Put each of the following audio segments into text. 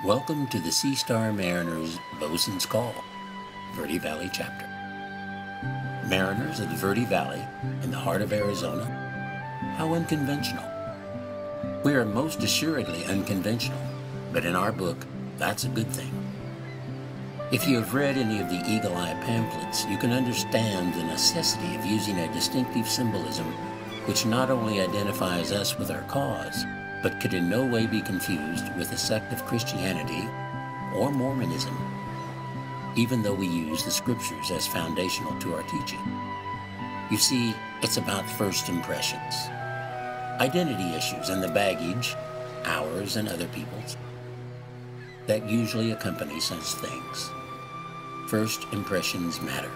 Welcome to the Sea Star Mariners Bosun's Call, Verde Valley Chapter. Mariners of the Verde Valley, in the heart of Arizona, how unconventional. We are most assuredly unconventional, but in our book, that's a good thing. If you have read any of the Eagle Eye pamphlets, you can understand the necessity of using a distinctive symbolism which not only identifies us with our cause, but could in no way be confused with a sect of Christianity or Mormonism, even though we use the scriptures as foundational to our teaching. You see, it's about first impressions, identity issues, and the baggage, ours and other people's, that usually accompany such things. First impressions matter.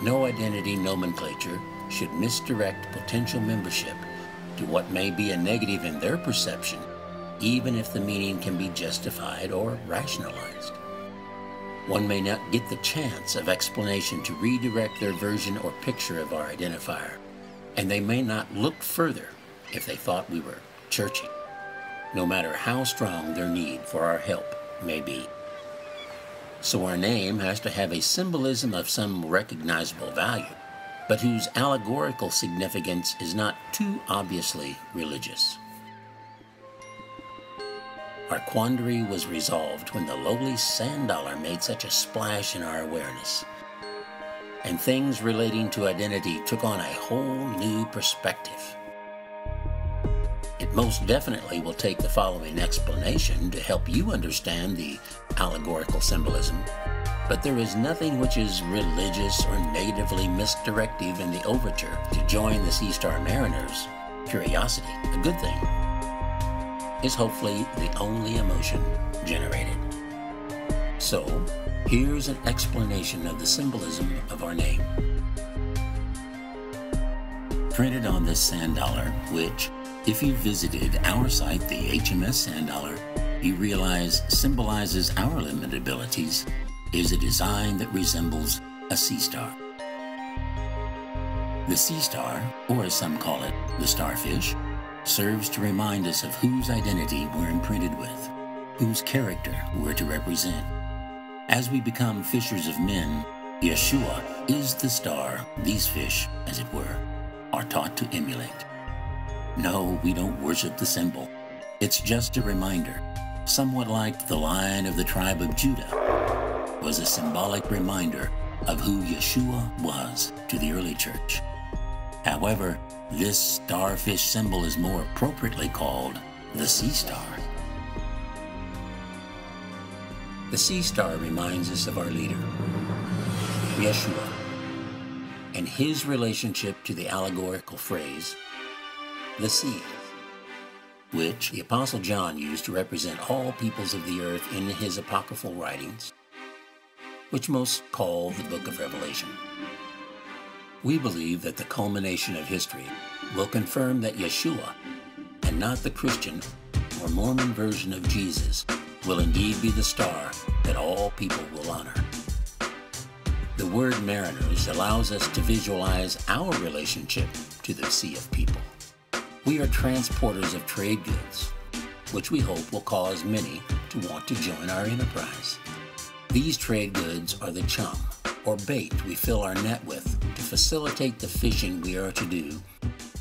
No identity nomenclature should misdirect potential membership to what may be a negative in their perception, even if the meaning can be justified or rationalized. One may not get the chance of explanation to redirect their version or picture of our identifier, and they may not look further if they thought we were churchy, no matter how strong their need for our help may be. So our name has to have a symbolism of some recognizable value, but whose allegorical significance is not too obviously religious. Our quandary was resolved when the lowly sand dollar made such a splash in our awareness, and things relating to identity took on a whole new perspective. It most definitely will take the following explanation to help you understand the allegorical symbolism, but there is nothing which is religious or negatively misdirective in the overture to join the Sea Star Mariners. Curiosity, a good thing, is hopefully the only emotion generated. So, here's an explanation of the symbolism of our name. Printed on this sand dollar, which, if you visited our site, the HMS Sand Dollar, you realize symbolizes our limited abilities, is a design that resembles a sea star. The sea star, or as some call it, the starfish, serves to remind us of whose identity we're imprinted with, whose character we're to represent. As we become fishers of men, Yeshua is the star these fish, as it were, are taught to emulate. No, we don't worship the symbol. It's just a reminder, somewhat like the Lion of the tribe of Judah was a symbolic reminder of who Yeshua was to the early church. However, this starfish symbol is more appropriately called the sea star. The sea star reminds us of our leader, Yeshua, and his relationship to the allegorical phrase, the sea, which the Apostle John used to represent all peoples of the earth in his apocryphal writings, which most call the Book of Revelation. We believe that the culmination of history will confirm that Yeshua, and not the Christian or Mormon version of Jesus, will indeed be the star that all people will honor. The word mariners allows us to visualize our relationship to the sea of people. We are transporters of trade goods, which we hope will cause many to want to join our enterprise. These trade goods are the chum, or bait we fill our net with to facilitate the fishing we are to do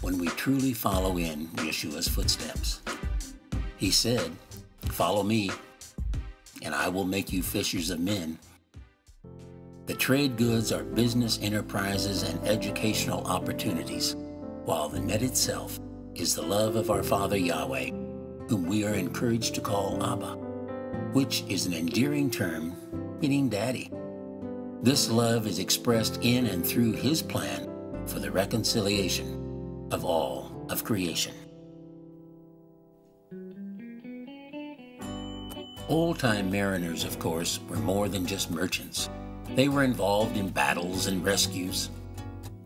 when we truly follow in Yeshua's footsteps. He said, "Follow me, and I will make you fishers of men." The trade goods are business enterprises and educational opportunities, while the net itself is the love of our Father Yahweh, whom we are encouraged to call Abba, which is an endearing term meaning daddy. This love is expressed in and through his plan for the reconciliation of all of creation. Old-time mariners, of course, were more than just merchants. They were involved in battles and rescues.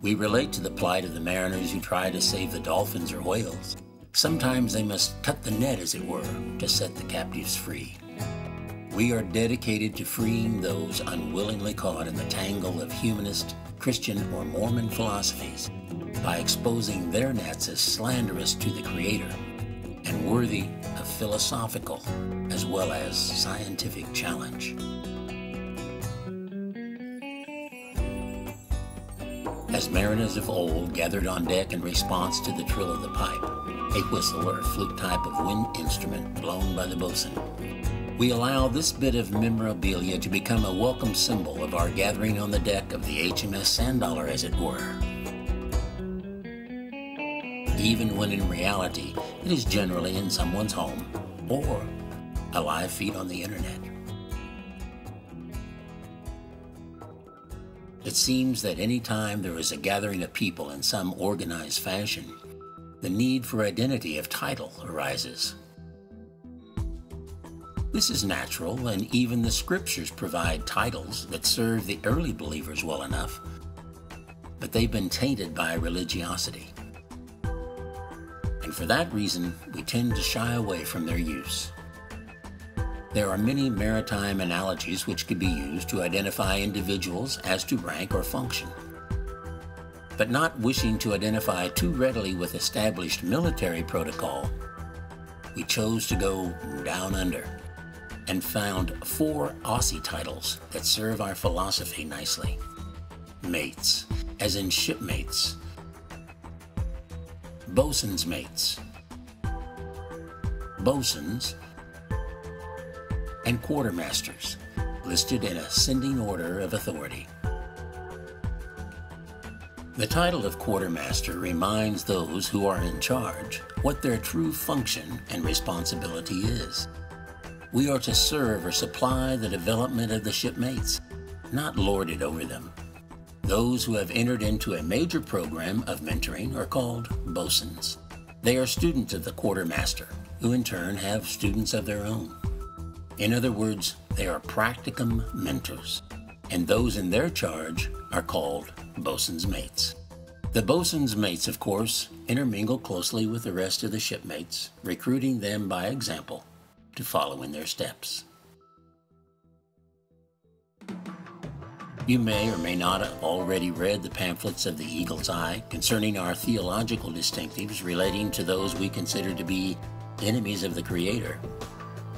We relate to the plight of the mariners who try to save the dolphins or whales. Sometimes they must cut the net, as it were, to set the captives free. We are dedicated to freeing those unwillingly caught in the tangle of humanist, Christian, or Mormon philosophies by exposing their nets as slanderous to the Creator and worthy of philosophical as well as scientific challenge. As mariners of old gathered on deck in response to the trill of the pipe, a whistle or flute type of wind instrument blown by the bosun, we allow this bit of memorabilia to become a welcome symbol of our gathering on the deck of the HMS Sand-Dollar, as it were. Even when in reality it is generally in someone's home or a live feed on the internet. It seems that any time there is a gathering of people in some organized fashion, the need for identity of title arises. This is natural, and even the scriptures provide titles that serve the early believers well enough, but they've been tainted by religiosity. And for that reason, we tend to shy away from their use. There are many maritime analogies which could be used to identify individuals as to rank or function. But not wishing to identify too readily with established military protocol, we chose to go down under and found 4 Aussie titles that serve our philosophy nicely. Mates, as in shipmates, bosun's mates, bosuns, and quartermasters, listed in ascending order of authority. The title of quartermaster reminds those who are in charge what their true function and responsibility is. We are to serve or supply the development of the shipmates, not lord it over them. Those who have entered into a major program of mentoring are called bosuns. They are students of the quartermaster, who in turn have students of their own. In other words, they are practicum mentors, and those in their charge are called bosun's mates. The bosun's mates, of course, intermingle closely with the rest of the shipmates, recruiting them by example to follow in their steps. You may or may not have already read the pamphlets of the Eagle's Eye concerning our theological distinctives relating to those we consider to be enemies of the Creator.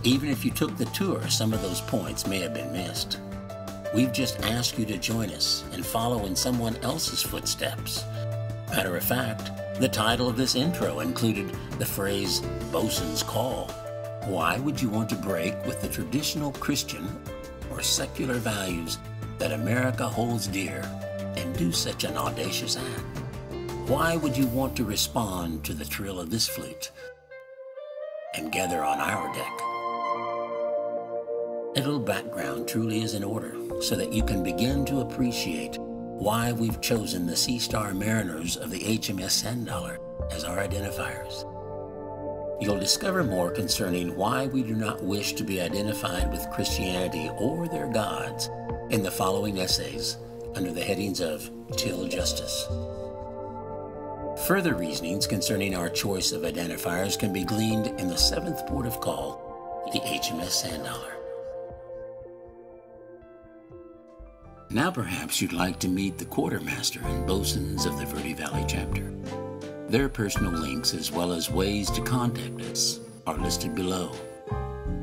Even if you took the tour, some of those points may have been missed. We've just asked you to join us and follow in someone else's footsteps. Matter of fact, the title of this intro included the phrase, Bosun's Call. Why would you want to break with the traditional Christian or secular values that America holds dear and do such an audacious act? Why would you want to respond to the trill of this flute and gather on our deck? A little background truly is in order so that you can begin to appreciate why we've chosen the Sea Star Mariners of the HMS Sand-Dollar as our identifiers. You'll discover more concerning why we do not wish to be identified with Christianity or their gods in the following essays under the headings of Till Justice. Further reasonings concerning our choice of identifiers can be gleaned in the 7th port of call, the HMS Sand-Dollar. Now perhaps you'd like to meet the quartermaster and bosuns of the Verde Valley chapter. Their personal links as well as ways to contact us are listed below.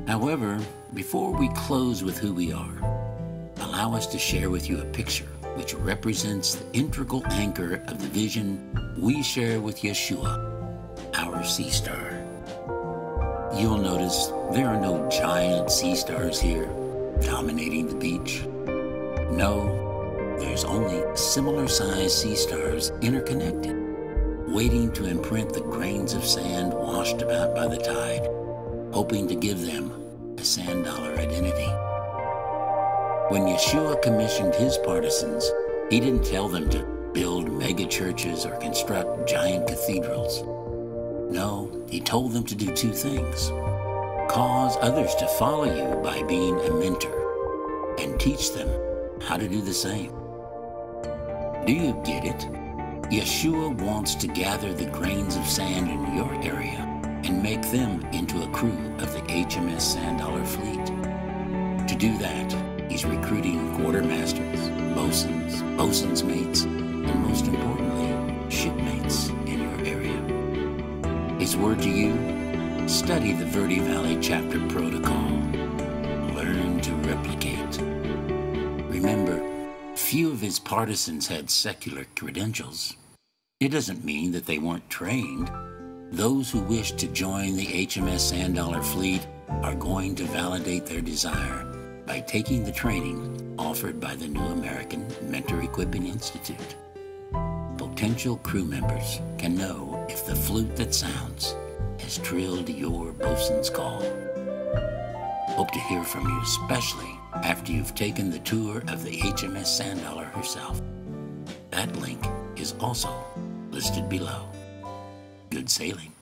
However, before we close with who we are, allow us to share with you a picture which represents the integral anchor of the vision we share with Yeshua, our sea star. You'll notice there are no giant sea stars here dominating the beach. No, there's only similar-sized sea stars interconnected, waiting to imprint the grains of sand washed about by the tide, hoping to give them a sand-dollar identity. When Yeshua commissioned his partisans, he didn't tell them to build mega-churches or construct giant cathedrals. No, he told them to do 2 things. Cause others to follow you by being a mentor, and teach them how to do the same. Do you get it? Yeshua wants to gather the grains of sand in your area and make them into a crew of the HMS Sand-Dollar fleet. To do that, he's recruiting quartermasters, bosuns, bosun's mates, and most importantly, shipmates in your area. His word to you, Study the Verde Valley Chapter Protocol. Learn to replicate. Remember, few of his partisans had secular credentials. It doesn't mean that they weren't trained. Those who wish to join the HMS Sand Dollar fleet are going to validate their desire by taking the training offered by the New American Mentor Equipping Institute. Potential crew members can know if the flute that sounds has trilled your bosun's call. Hope to hear from you, especially after you've taken the tour of the HMS Sand Dollar herself. That link is also listed below. Good sailing.